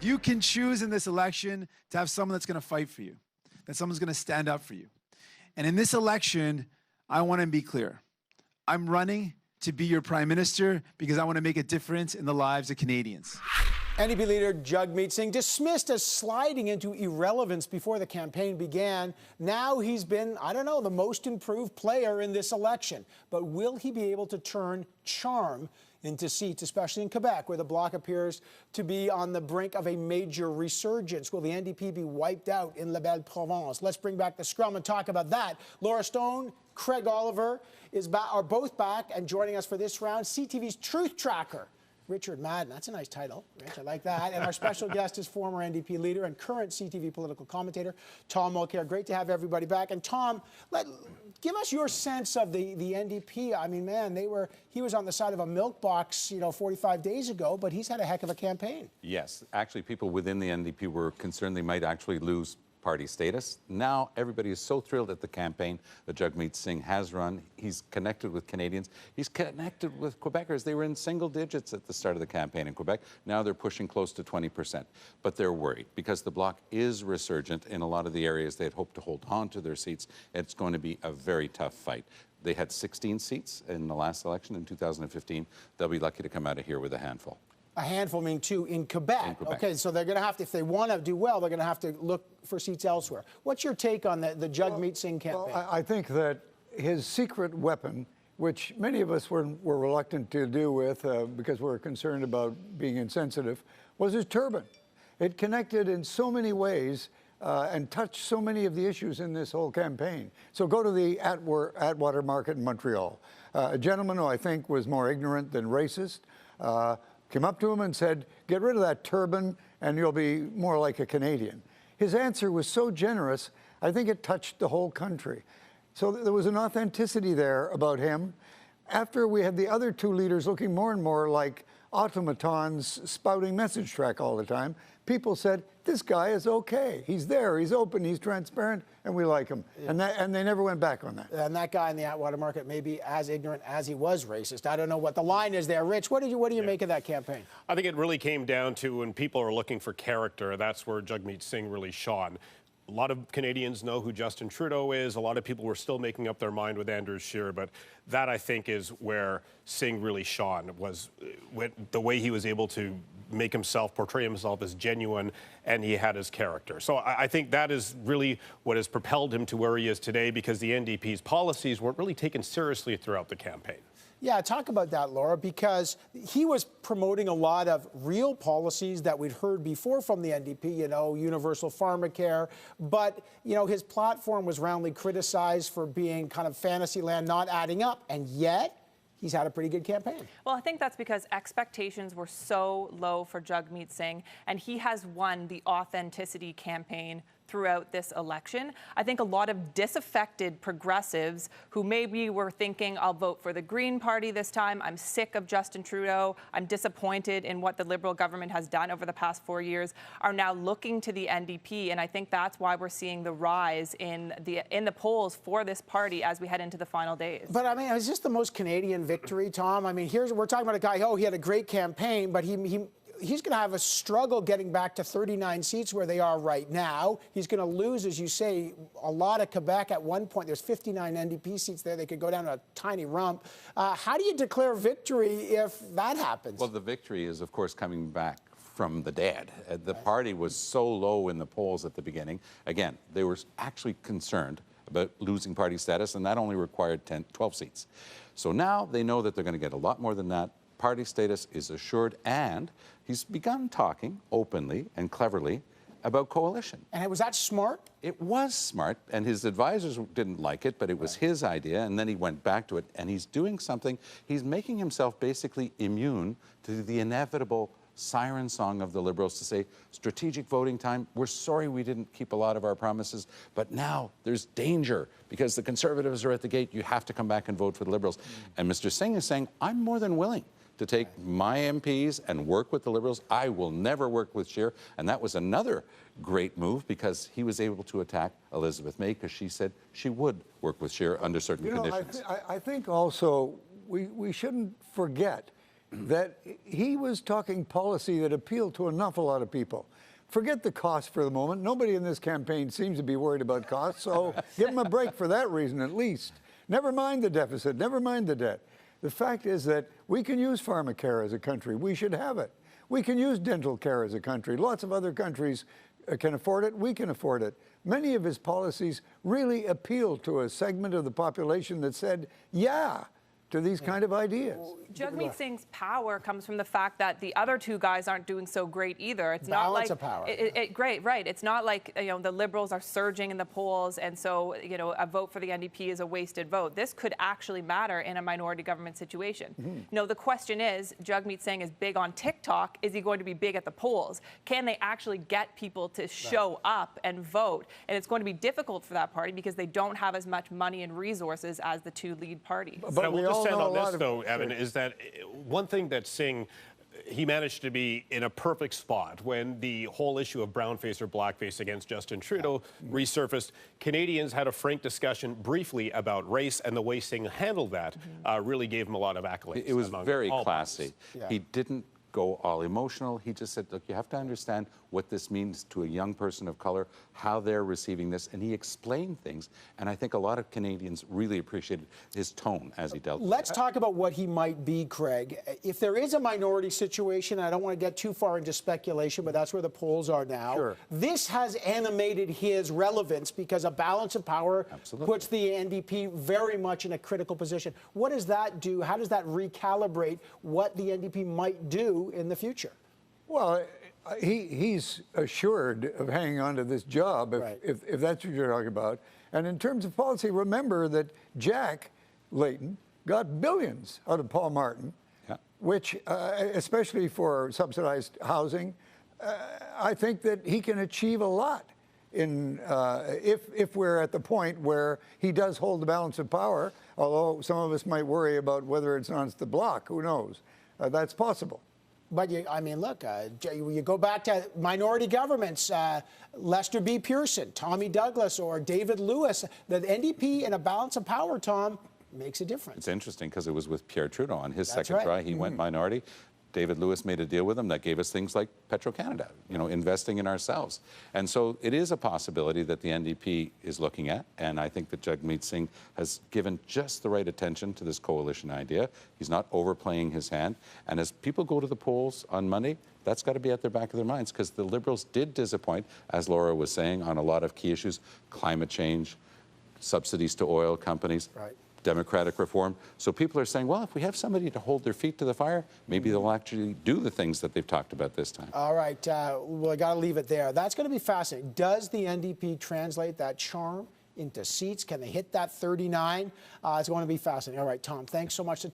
You can choose in this election to have someone that's going to fight for you, that someone's going to stand up for you. And in this election, I want to be clear. I'm running to be your prime minister because I want to make a difference in the lives of Canadians. NDP Leader Jagmeet Singh dismissed as sliding into irrelevance before the campaign began. Now he's been, I don't know, the most improved player in this election. But will he be able to turn charm into seats, especially in Quebec, where the Bloc appears to be on the brink of a major resurgence? Will the NDP be wiped out in La Belle Province? Let's bring back the Scrum and talk about that. Laura Stone, Craig Oliver are both back and joining us for this round. CTV's Truth Tracker, Richard Madden. That's a nice title, Rich. I like that. And our special guest is former NDP leader and current CTV political commentator, Tom Mulcair. Great to have everybody back. And Tom, give us your sense of the NDP. I mean, man, he was on the side of a milk box, 45 days ago, but he's had a heck of a campaign. Yes. Actually, people within the NDP were concerned they might actually lose party status. Now everybody is so thrilled at the campaign that Jagmeet Singh has run. He's connected with Canadians. He's connected with Quebecers. They were in single digits at the start of the campaign in Quebec. Now they're pushing close to 20%. But they're worried because the Bloc is resurgent in a lot of the areas they had hoped to hold on to their seats. It's going to be a very tough fight. They had 16 seats in the last election in 2015. They'll be lucky to come out of here with a handful. A handful, meaning two in Quebec. Okay, so they're going to have to, if they want to do well, they're going to have to look for seats elsewhere. What's your take on the Jagmeet Singh campaign? Well, I think that his secret weapon, which many of us were reluctant to deal with because we're concerned about being insensitive, was his turban. It connected in so many ways and touched so many of the issues in this whole campaign. So go to the Atwater Market in Montreal. A gentleman who I think was more ignorant than racist, came up to him and said, get rid of that turban and you'll be more like a Canadian. His answer was so generous, I think it touched the whole country. So there was an authenticity there about him. After we had the other two leaders looking more and more like automatons spouting message track all the time, people said, this guy is okay. He's there, he's open, he's transparent, and we like him. Yeah. And they never went back on that. And that guy in the Atwater Market may be as ignorant as he was racist. I don't know what the line is there. Rich, what do you make of that campaign? I think it really came down to when people are looking for character, that's where Jagmeet Singh really shone. A lot of Canadians know who Justin Trudeau is. A lot of people were still making up their mind with Andrew Scheer, but that, I think, is where Singh really shone, was the way he was able to make himself, portray himself as genuine, and he had his character. So I think that is really what has propelled him to where he is today, because the NDP's policies weren't really taken seriously throughout the campaign. Yeah, talk about that, Laura, because he was promoting a lot of real policies that we'd heard before from the NDP, universal pharmacare, but, his platform was roundly criticized for being kind of fantasy land, not adding up, and yet he's had a pretty good campaign. Well, I think that's because expectations were so low for Jagmeet Singh, and he has won the authenticity campaign throughout this election. I think a lot of disaffected progressives who maybe were thinking, I'll vote for the Green Party this time, I'm sick of Justin Trudeau, I'm disappointed in what the Liberal government has done over the past 4 years, are now looking to the NDP, and I think that's why we're seeing the rise in the polls for this party as we head into the final days. But I mean, is this the most Canadian victory, Tom? I mean, we're talking about a guy, he had a great campaign, but he's going to have a struggle getting back to 39 seats where they are right now. He's going to lose, as you say, a lot of Quebec. At one point, there's 59 NDP seats there. They could go down to a tiny rump. How do you declare victory if that happens? Well, the victory is, of course, coming back from the dead. The party was so low in the polls at the beginning. Again, they were actually concerned about losing party status, and that only required 12 seats. So now they know that they're going to get a lot more than that. Party status is assured, and he's begun talking openly and cleverly about coalition. And was that smart? It was smart, and his advisors didn't like it, but it was his idea, and then he went back to it, and he's doing something. He's making himself basically immune to the inevitable siren song of the Liberals to say, strategic voting time, we're sorry we didn't keep a lot of our promises, but now there's danger because the Conservatives are at the gate. You have to come back and vote for the Liberals. And Mr. Singh is saying, I'm more than willing to take my MPs and work with the Liberals. I will never work with Scheer. And that was another great move because he was able to attack Elizabeth May because she said she would work with Scheer under certain conditions. I think also we shouldn't forget that he was talking policy that appealed to an awful lot of people. Forget the cost for the moment. Nobody in this campaign seems to be worried about costs, so give him a break for that reason at least. Never mind the deficit, never mind the debt. The fact is that we can use pharmacare as a country. We should have it. We can use dental care as a country. Lots of other countries can afford it. We can afford it. Many of his policies really appealed to a segment of the population that said, yeah, to these kind of ideas. Jagmeet Singh's power comes from the fact that the other two guys aren't doing so great either. It's not like of power. Great, right. It's not like the Liberals are surging in the polls, and so a vote for the NDP is a wasted vote. This could actually matter in a minority government situation. The question is, Jagmeet Singh is big on TikTok. Is he going to be big at the polls? Can they actually get people to show up and vote? And it's going to be difficult for that party because they don't have as much money and resources as the two lead parties. But I will just stand on this, though, Evan, is that one thing that Singh, he managed to be in a perfect spot when the whole issue of brownface or blackface against Justin Trudeau resurfaced. Canadians had a frank discussion briefly about race, and the way Singh handled that really gave him a lot of accolades. It was very classy. Yeah. He didn't go all emotional. He just said, look, you have to understand what this means to a young person of color, how they're receiving this, and he explained things. And I think a lot of Canadians really appreciated his tone as he dealt with it. Let's talk about what he might be, Craig. If there is a minority situation, I don't want to get too far into speculation, but that's where the polls are now. Sure. This has animated his relevance because a balance of power puts the NDP very much in a critical position. What does that do? How does that recalibrate what the NDP might do in the future? Well, he's assured of hanging on to this job if that's what you're talking about. And in terms of policy, remember that Jack Layton got billions out of Paul Martin, which, especially for subsidized housing, I think that he can achieve a lot if we're at the point where he does hold the balance of power, although some of us might worry about whether it's on the block. Who knows? That's possible. But, look, you go back to minority governments, Lester B. Pearson, Tommy Douglas, or David Lewis. The NDP in a balance of power, Tom, makes a difference. It's interesting because it was with Pierre Trudeau on his second try. He went minority. David Lewis made a deal with him that gave us things like Petro-Canada, investing in ourselves. And so it is a possibility that the NDP is looking at, and I think that Jagmeet Singh has given just the right attention to this coalition idea. He's not overplaying his hand. And as people go to the polls on Monday, that's got to be at the back of their minds, because the Liberals did disappoint, as Laura was saying, on a lot of key issues: climate change, subsidies to oil companies. Democratic reform. So people are saying, well, if we have somebody to hold their feet to the fire, maybe they'll actually do the things that they've talked about this time. All right. Well, I got to leave it there. That's going to be fascinating. Does the NDP translate that charm into seats? Can they hit that 39? It's going to be fascinating. All right, Tom, thanks so much.